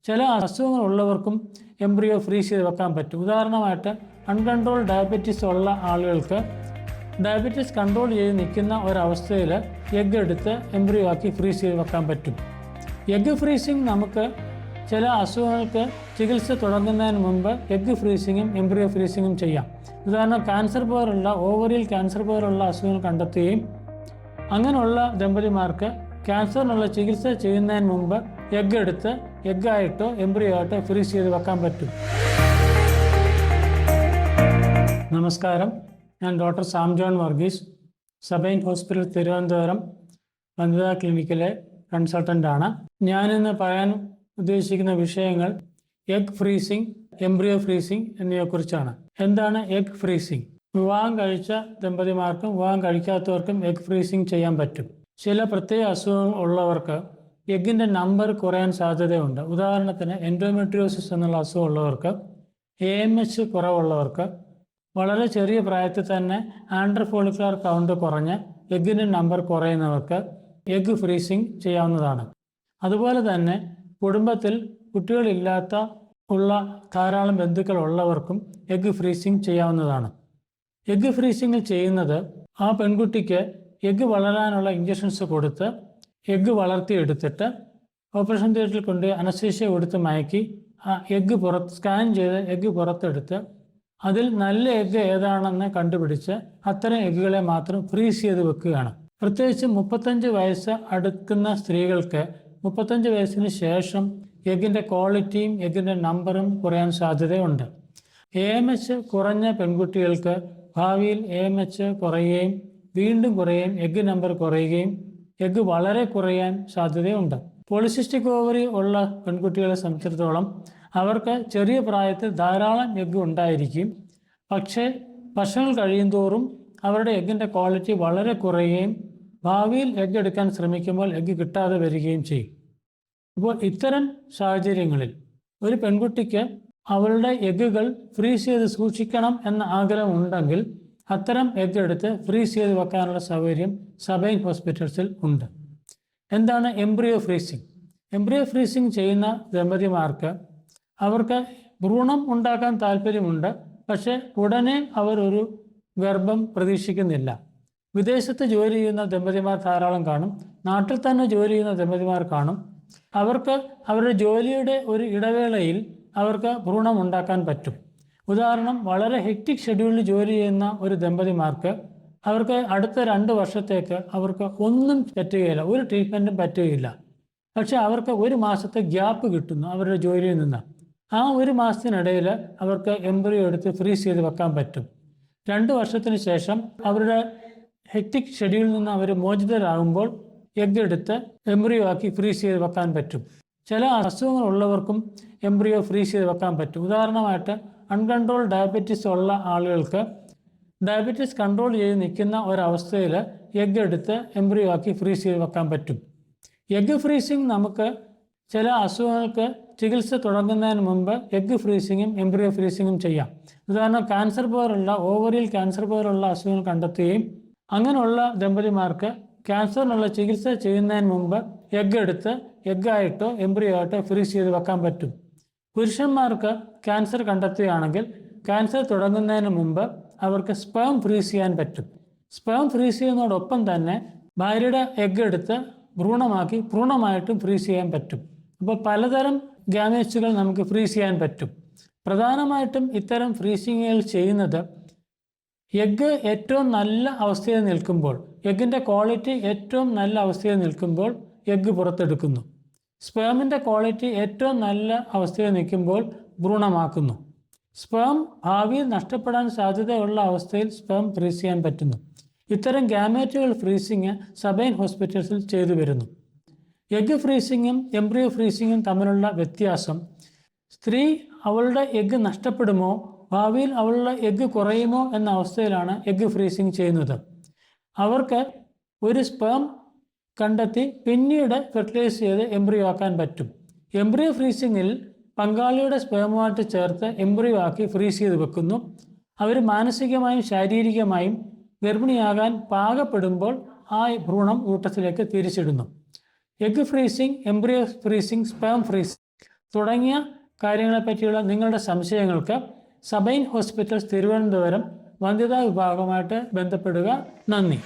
ചില അസുഖങ്ങളുള്ളവർക്കും embryo freeze ചെയ്ത് വെക്കാൻ പറ്റും. ഉദാഹരണമായിട്ട് അൺകൺട്രോൾ ഡയബറ്റീസ് ഉള്ള ആളുകൾക്ക് ഡയബറ്റീസ് കൺട്രോൾ ചെയ്ത് നിൽക്കുന്ന ഒരവസ്ഥയിൽ എഗ്ഗ് എടുത്ത് എംബ്രിയോ ആക്കി ഫ്രീസ് ചെയ്ത് വെക്കാൻ പറ്റും. എഗ്ഗ് ഫ്രീസിങ് നമുക്ക് ചില അസുഖങ്ങൾക്ക് ചികിത്സ തുടങ്ങുന്നതിന് മുമ്പ് എഗ്ഗ് ഫ്രീസിങ്ങും എംബ്രിയോ ഫ്രീസിങ്ങും ചെയ്യാം. ഉദാഹരണം ക്യാൻസർ പോലുള്ള ഓവറിയിൽ ക്യാൻസർ പോലുള്ള അസുഖങ്ങൾ കണ്ടെത്തുകയും അങ്ങനെയുള്ള ദമ്പതിമാർക്ക് ക്യാൻസറിനുള്ള ചികിത്സ ചെയ്യുന്നതിന് മുമ്പ് എഗ്ഗ് എടുത്ത് എഗ്ഗായിട്ടോ എംബ്രിയോ ആയിട്ടോ ഫ്രീസ് ചെയ്ത് വെക്കാൻ പറ്റും. നമസ്കാരം, ഞാൻ doctor Sam John Varghese, Sabine hospital Thiruvananthapuram വനിതാ ക്ലിനിക്കിലെ കൺസൾട്ടൻ്റാണ്. ഞാനിന്ന് പറയാൻ ഉദ്ദേശിക്കുന്ന വിഷയങ്ങൾ എഗ് ഫ്രീസിങ്, എംബ്രിയോ ഫ്രീസിങ് എന്നിവയെക്കുറിച്ചാണ്. എന്താണ് എഗ് ഫ്രീസിങ്? വിവാഹം കഴിച്ച ദമ്പതിമാർക്കും വിവാഹം കഴിക്കാത്തവർക്കും എഗ് ഫ്രീസിങ് ചെയ്യാൻ പറ്റും. ചില പ്രത്യേക അസുഖങ്ങൾ ഉള്ളവർക്ക് എഗ്ഗിൻ്റെ നമ്പർ കുറയാൻ സാധ്യതയുണ്ട്. ഉദാഹരണത്തിന് എൻഡോമെട്രിയോസിസ് എന്നുള്ള അസുഖം ഉള്ളവർക്ക്, AMH കുറവുള്ളവർക്ക്, വളരെ ചെറിയ പ്രായത്തിൽ തന്നെ ആൻഡർ ഫോളിക്കുലർ കൗണ്ട് കുറഞ്ഞ് എഗ്ഗിൻ്റെ നമ്പർ കുറയുന്നവർക്ക് എഗ്ഗ് ഫ്രീസിങ് ചെയ്യാവുന്നതാണ്. അതുപോലെ തന്നെ കുടുംബത്തിൽ കുട്ടികളില്ലാത്ത ഉള്ള ധാരാളം ബന്ധുക്കൾ ഉള്ളവർക്കും എഗ്ഗ് ഫ്രീസിങ് ചെയ്യാവുന്നതാണ്. എഗ്ഗ് ഫ്രീസിങ് ചെയ്യുന്നത് ആ പെൺകുട്ടിക്ക് എഗ്ഗ് വളരാനുള്ള ഇഞ്ചക്ഷൻസ് കൊടുത്ത് എഗ്ഗ് വളർത്തിയെടുത്തിട്ട് ഓപ്പറേഷൻ തിയേറ്ററിൽ കൊണ്ട് അനസ്തീഷ്യ കൊടുത്ത് മയക്കി ആ എഗ്ഗ് സ്കാൻ ചെയ്ത് എഗ്ഗ് പുറത്തെടുത്ത് അതിൽ നല്ല എഗ്ഗ് ഏതാണെന്ന് കണ്ടുപിടിച്ച് അത്തരം എഗ്ഗുകളെ മാത്രം ഫ്രീസ് ചെയ്ത് വെക്കുകയാണ്. പ്രത്യേകിച്ച് 35 വയസ്സ് അടുക്കുന്ന സ്ത്രീകൾക്ക് 35 വയസ്സിന് ശേഷം എഗ്ഗിൻ്റെ ക്വാളിറ്റിയും എഗ്ഗിൻ്റെ നമ്പറും കുറയാൻ സാധ്യതയുണ്ട്. AMH കുറഞ്ഞ പെൺകുട്ടികൾക്ക് ഭാവിയിൽ AMH കുറയുകയും വീണ്ടും കുറയുകയും എഗ്ഗ് നമ്പർ കുറയുകയും എഗ്ഗ് വളരെ കുറയാൻ സാധ്യതയുണ്ട്. പോളിസിസ്റ്റിക് ഓവറി ഉള്ള പെൺകുട്ടികളെ സംബന്ധിച്ചിടത്തോളം അവർക്ക് ചെറിയ പ്രായത്തിൽ ധാരാളം എഗ്ഗ് ഉണ്ടായിരിക്കും. പക്ഷേ വർഷങ്ങൾ കഴിയുന്തോറും അവരുടെ എഗ്ഗിൻ്റെ ക്വാളിറ്റി വളരെ കുറയുകയും ഭാവിയിൽ എഗ്ഗ് എടുക്കാൻ ശ്രമിക്കുമ്പോൾ എഗ്ഗ് കിട്ടാതെ വരികയും ചെയ്യും. അപ്പോൾ ഇത്തരം സാഹചര്യങ്ങളിൽ ഒരു പെൺകുട്ടിക്ക് അവളുടെ എഗ്ഗുകൾ ഫ്രീസ് ചെയ്ത് സൂക്ഷിക്കണം എന്ന ആഗ്രഹം ഉണ്ടെങ്കിൽ അത്തരം എഗ്ഗ് എടുത്ത് ഫ്രീസ് ചെയ്ത് വെക്കാനുള്ള സൗകര്യം സബൈൻ ഹോസ്പിറ്റൽസിൽ ഉണ്ട്. എന്താണ് എംബ്രിയോ ഫ്രീസിങ്? എംബ്രിയോ ഫ്രീസിങ് ചെയ്യുന്ന ദമ്പതിമാർക്ക് അവർക്ക് ഭ്രൂണം ഉണ്ടാക്കാൻ താല്പര്യമുണ്ട്, പക്ഷേ ഉടനെ അവരൊരു ഗർഭം പ്രതീക്ഷിക്കുന്നില്ല. വിദേശത്ത് ജോലി ചെയ്യുന്ന ദമ്പതിമാർ ധാരാളം കാണും, നാട്ടിൽ തന്നെ ജോലി ചെയ്യുന്ന ദമ്പതിമാർ കാണും. അവർക്ക് അവരുടെ ജോലിയുടെ ഒരു ഇടവേളയിൽ അവർക്ക് ഭ്രൂണം ഉണ്ടാക്കാൻ പറ്റും. ഉദാഹരണം, വളരെ ഹെക്റ്റിക് ഷെഡ്യൂളിൽ ജോലി ചെയ്യുന്ന ഒരു ദമ്പതിമാർക്ക് അവർക്ക് അടുത്ത 2 വർഷത്തേക്ക് അവർക്ക് ഒന്നും പറ്റുകയില്ല, ഒരു ട്രീറ്റ്മെൻറ്റും പറ്റുകയില്ല. പക്ഷേ അവർക്ക് 1 മാസത്തെ ഗ്യാപ്പ് കിട്ടുന്നു അവരുടെ ജോലിയിൽ നിന്ന്. ആ 1 മാസത്തിനിടയിൽ അവർക്ക് എംബ്രിയോ എടുത്ത് ഫ്രീസ് ചെയ്ത് വെക്കാൻ പറ്റും. 2 വർഷത്തിന് ശേഷം അവരുടെ ഹെക്റ്റിക് ഷെഡ്യൂളിൽ നിന്ന് അവർ മോചിതരാകുമ്പോൾ എഗ്ഗ് എടുത്ത് എംബ്രിയോ ആക്കി ഫ്രീസ് ചെയ്ത് വെക്കാൻ പറ്റും. ചില അസുഖങ്ങളുള്ളവർക്കും എംബ്രിയോ ഫ്രീസ് ചെയ്ത് വെക്കാൻ പറ്റും. ഉദാഹരണമായിട്ട് അൺകൺട്രോൾ ഡയബറ്റീസ് ഉള്ള ആളുകൾക്ക് ഡയബറ്റീസ് കൺട്രോൾ ചെയ്ത് നിൽക്കുന്ന ഒരവസ്ഥയിൽ എഗ്ഗ് എടുത്ത് എംബ്രിയോ ആക്കി ഫ്രീസ് ചെയ്ത് വെക്കാൻ പറ്റും. എഗ്ഗ് ഫ്രീസിങ് നമുക്ക് ചില അസുഖങ്ങൾക്ക് ചികിത്സ തുടങ്ങുന്നതിന് മുമ്പ് എഗ്ഗ് ഫ്രീസിങ്ങും എംബ്രിയോ ഫ്രീസിങ്ങും ചെയ്യാം. ഉദാഹരണം ക്യാൻസർ പോലുള്ള ഓവറിയിൽ ക്യാൻസർ പോലുള്ള അസുഖങ്ങൾ കണ്ടെത്തുകയും അങ്ങനെയുള്ള ദമ്പതിമാർക്ക് ക്യാൻസറിനുള്ള ചികിത്സ ചെയ്യുന്നതിന് മുമ്പ് എഗ്ഗ് എടുത്ത് എഗ്ഗായിട്ടോ എംബ്രിയോ ആയിട്ടോ ഫ്രീസ് ചെയ്ത് വെക്കാൻ പറ്റും. പുരുഷന്മാർക്ക് ക്യാൻസർ കണ്ടെത്തുകയാണെങ്കിൽ ക്യാൻസർ തുടങ്ങുന്നതിന് മുമ്പ് അവർക്ക് സ്പേം ഫ്രീസ് ചെയ്യാൻ പറ്റും. സ്പേം ഫ്രീസ് ചെയ്യുന്നതോടൊപ്പം തന്നെ ഭാര്യയുടെ എഗ്ഗ് എടുത്ത് ഭ്രൂണമായിട്ടും ഫ്രീസ് ചെയ്യാൻ പറ്റും. അപ്പോൾ പലതരം ഗാമേറ്റ്സുകൾ നമുക്ക് ഫ്രീസ് ചെയ്യാൻ പറ്റും. പ്രധാനമായിട്ടും ഇത്തരം ഫ്രീസിങ്ങുകൾ ചെയ്യുന്നത് എഗ്ഗ് ഏറ്റവും നല്ല അവസ്ഥയിൽ നിൽക്കുമ്പോൾ, എഗ്ഗിൻ്റെ ക്വാളിറ്റി ഏറ്റവും നല്ല അവസ്ഥയിൽ നിൽക്കുമ്പോൾ എഗ്ഗ് പുറത്തെടുക്കുന്നു. സ്പേമിൻ്റെ ക്വാളിറ്റി ഏറ്റവും നല്ല അവസ്ഥയിൽ നിൽക്കുമ്പോൾ ഭ്രൂണമാക്കുന്നു. സ്പേം ഭാവിയിൽ നഷ്ടപ്പെടാൻ സാധ്യതയുള്ള അവസ്ഥയിൽ സ്പേം ഫ്രീസ് ചെയ്യാൻ പറ്റുന്നു. ഇത്തരം ഗാമേറ്റുകൾ ഫ്രീസിങ് സബൈൻ ഹോസ്പിറ്റൽസിൽ ചെയ്തു വരുന്നു. എഗ്ഗ് ഫ്രീസിങ്ങും എംബ്രിയോ ഫ്രീസിങ്ങും തമ്മിലുള്ള വ്യത്യാസം, സ്ത്രീ അവളുടെ എഗ്ഗ് നഷ്ടപ്പെടുമോ, ഭാവിയിൽ അവളുടെ എഗ്ഗ് കുറയുമോ എന്ന അവസ്ഥയിലാണ് എഗ്ഗ് ഫ്രീസിങ് ചെയ്യുന്നത്. അവർക്ക് ഒരു സ്പേം കണ്ടെത്തി പിന്നീട് ഫെർട്ടിലൈസ് ചെയ്ത് എംബ്രിയോ ആക്കാൻ പറ്റും. എംബ്രിയോ ഫ്രീസിങ്ങിൽ പങ്കാളിയുടെ സ്പേമുമായിട്ട് ചേർത്ത് എംബ്രിയോ ആക്കി ഫ്രീസ് ചെയ്ത് വെക്കുന്നു. അവർ മാനസികമായും ശാരീരികമായും ഗർഭിണിയാകാൻ പാകപ്പെടുമ്പോൾ ആ ഭ്രൂണം ഊട്ടത്തിലേക്ക് തിരിച്ചിടുന്നു. Egg freezing, embryo freezing, sperm freezing തുടങ്ങിയ കാര്യങ്ങളെപ്പറ്റിയുള്ള നിങ്ങളുടെ സംശയങ്ങൾക്ക് സബൈൻ ഹോസ്പിറ്റൽസ് തിരുവനന്തപുരം വന്ധ്യതാ വിഭാഗവുമായിട്ട് ബന്ധപ്പെടുക. നന്ദി.